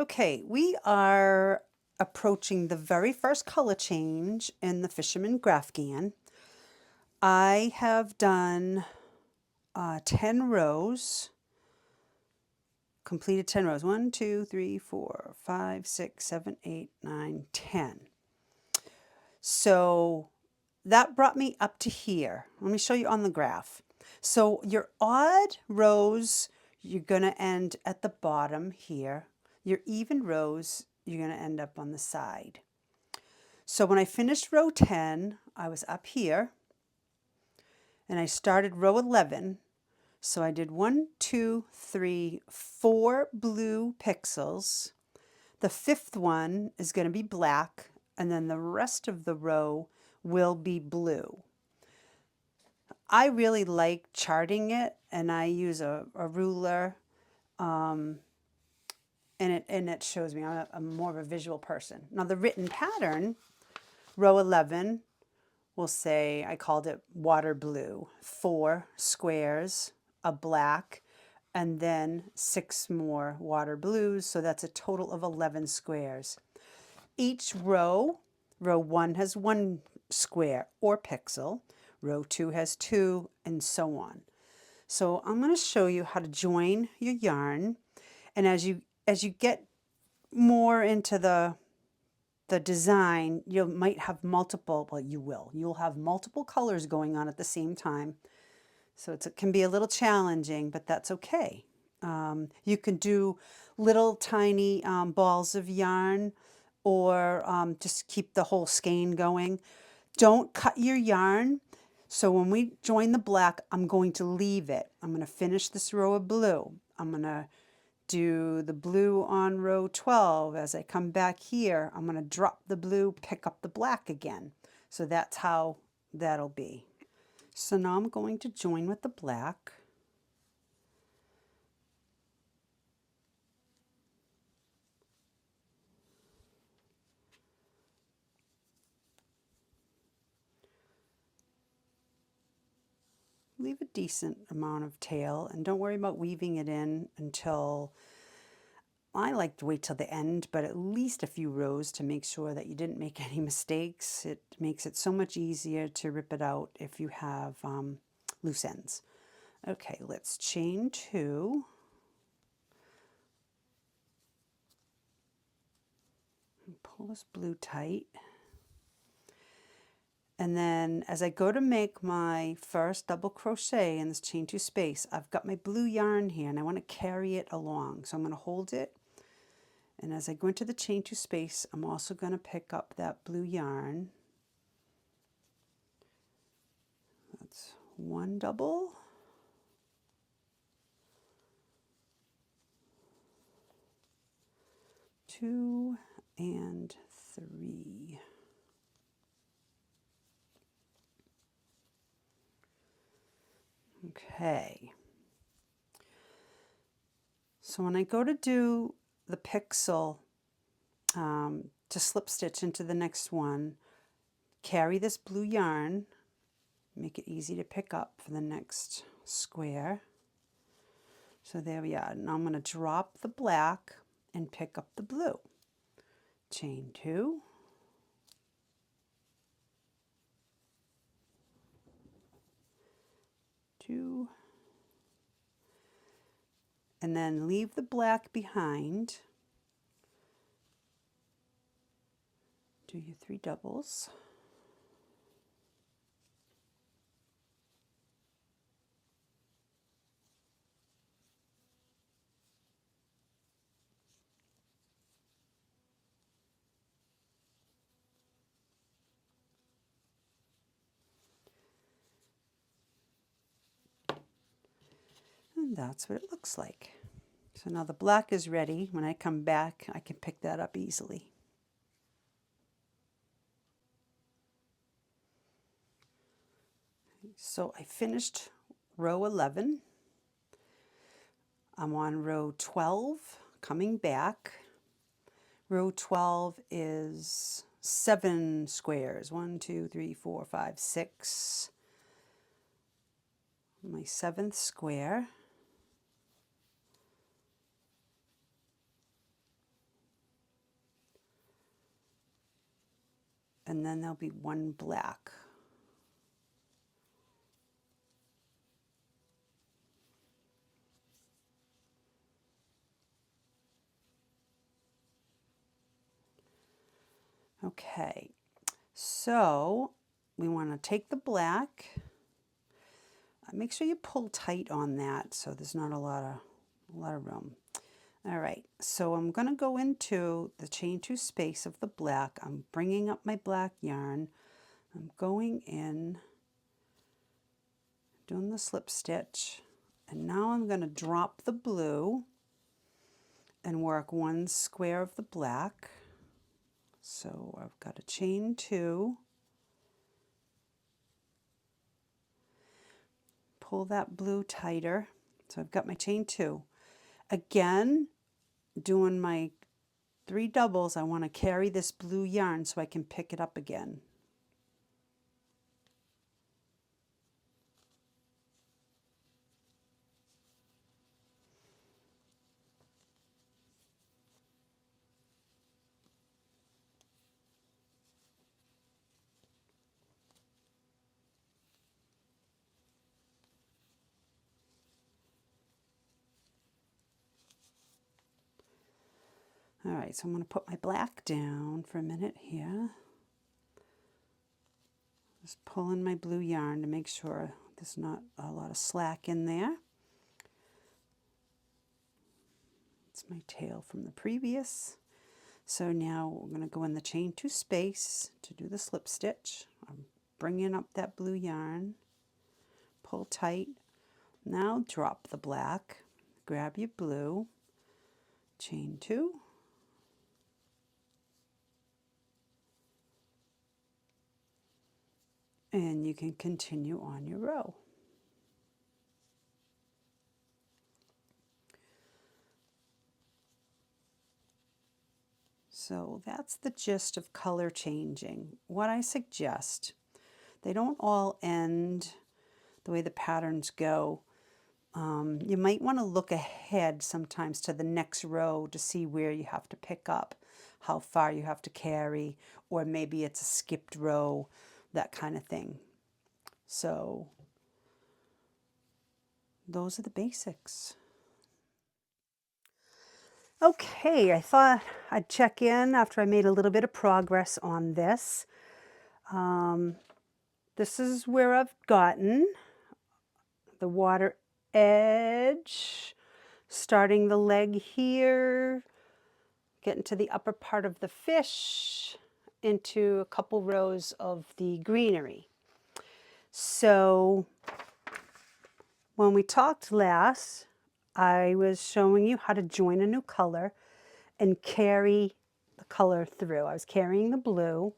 Okay, we are approaching the very first color change in the Fisherman Graphghan. I have done 10 rows, completed 10 rows. 1, 2, 3, 4, 5, 6, 7, 8, 9, 10. So that brought me up to here. Let me show you on the graph. So your odd rows, you're going to end at the bottom here. Your even rows, you're going to end up on the side. So when I finished row 10, I was up here and I started row 11. So I did 1, 2, 3, 4 blue pixels. The fifth one is going to be black, and then the rest of the row will be blue. I really like charting it, and I use a ruler, and it shows me. I'm more of a visual person. Now the written pattern, row 11, will say, I called it water blue, 4 squares, a black, and then 6 more water blues, so that's a total of 11 squares. Each row, row 1 has 1 square or pixel, row 2 has 2, and so on. So I'm going to show you how to join your yarn, and as you get more into the design, you might have multiple, well, you'll have multiple colors going on at the same time. So it can be a little challenging, but that's okay. You can do little tiny balls of yarn, or just keep the whole skein going. Don't cut your yarn. So when we join the black, I'm going to leave it. I'm going to finish this row of blue. I'm going to do the blue on row 12. As I come back here, I'm going to drop the blue, pick up the black again. So that's how that'll be. So now I'm going to join with the black. Leave a decent amount of tail, and don't worry about weaving it in until, I like to wait till the end, but at least a few rows to make sure that you didn't make any mistakes. It makes it so much easier to rip it out if you have loose ends. Okay, let's chain 2. Pull this blue tight. And then as I go to make my first double crochet in this chain 2 space, I've got my blue yarn here and I want to carry it along. So I'm going to hold it. And as I go into the chain 2 space, I'm also going to pick up that blue yarn. That's 1 double. Two and 3. Okay. So when I go to do the pixel to slip stitch into the next one, carry this blue yarn, make it easy to pick up for the next square. So there we are. Now I'm going to drop the black and pick up the blue. Chain 2. Two. And then leave the black behind. Do your 3 doubles. And that's what it looks like. So now the black is ready. When I come back, I can pick that up easily. So I finished row 11. I'm on row 12, coming back. Row 12 is 7 squares. 1, 2, 3, 4, 5, 6. My 7th square. and then there'll be one black. Okay, so we want to take the black. Make sure you pull tight on that so there's not a lot of room. All right, so I'm going to go into the chain 2 space of the black. I'm bringing up my black yarn. I'm going in, doing the slip stitch, and now I'm going to drop the blue and work one square of the black. So I've got a chain 2, pull that blue tighter. So I've got my chain 2. Again, doing my 3 doubles, I want to carry this blue yarn so I can pick it up again. All right, so I'm going to put my black down for a minute here. Just pulling my blue yarn to make sure there's not a lot of slack in there. It's my tail from the previous. So now we're going to go in the chain 2 space to do the slip stitch. I'm bringing up that blue yarn, pull tight. Now drop the black, grab your blue, chain 2. And you can continue on your row. So that's the gist of color changing. What I suggest, they don't all end the way the patterns go. You might want to look ahead sometimes to the next row to see where you have to pick up, how far you have to carry, or maybe it's a skipped row, that kind of thing. So those are the basics. Okay, I thought I'd check in after I made a little bit of progress on this. This is where I've gotten the water edge, starting the leg here, getting to the upper part of the fish, into a couple rows of the greenery. So when we talked last, I was showing you how to join a new color and carry the color through. I was carrying the blue,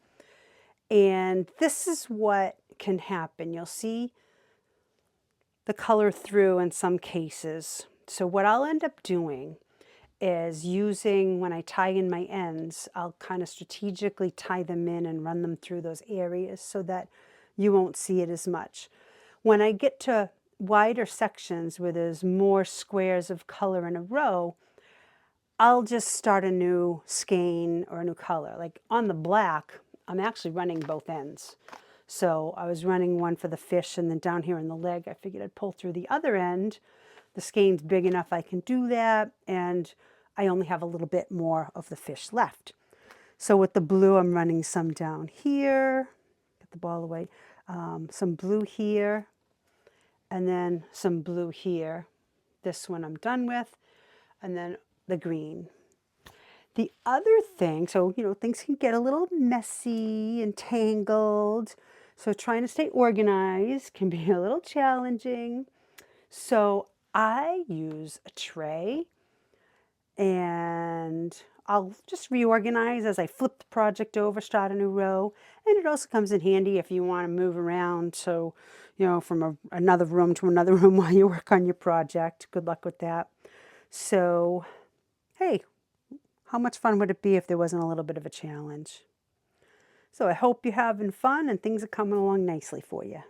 and this is what can happen. You'll see the color through in some cases. So what I'll end up doing is using, when I tie in my ends, I'll kind of strategically tie them in and run them through those areas so that you won't see it as much. When I get to wider sections where there's more squares of color in a row, I'll just start a new skein or a new color. Like on the black, I'm actually running both ends. So I was running one for the fish, and then down here in the leg, I figured I'd pull through the other end. The skein's big enough I can do that, and I only have a little bit more of the fish left. So with the blue, I'm running some down here, get the ball away, some blue here, and then some blue here. This one I'm done with, and then the green. The other thing, so, things can get a little messy and tangled. So trying to stay organized can be a little challenging. So I use a tray, and I'll just reorganize as I flip the project over, start a new row. And it also comes in handy if you want to move around. So, from another room to another room while you work on your project. Good luck with that. So, hey, how much fun would it be if there wasn't a little bit of a challenge? So I hope you're having fun and things are coming along nicely for you.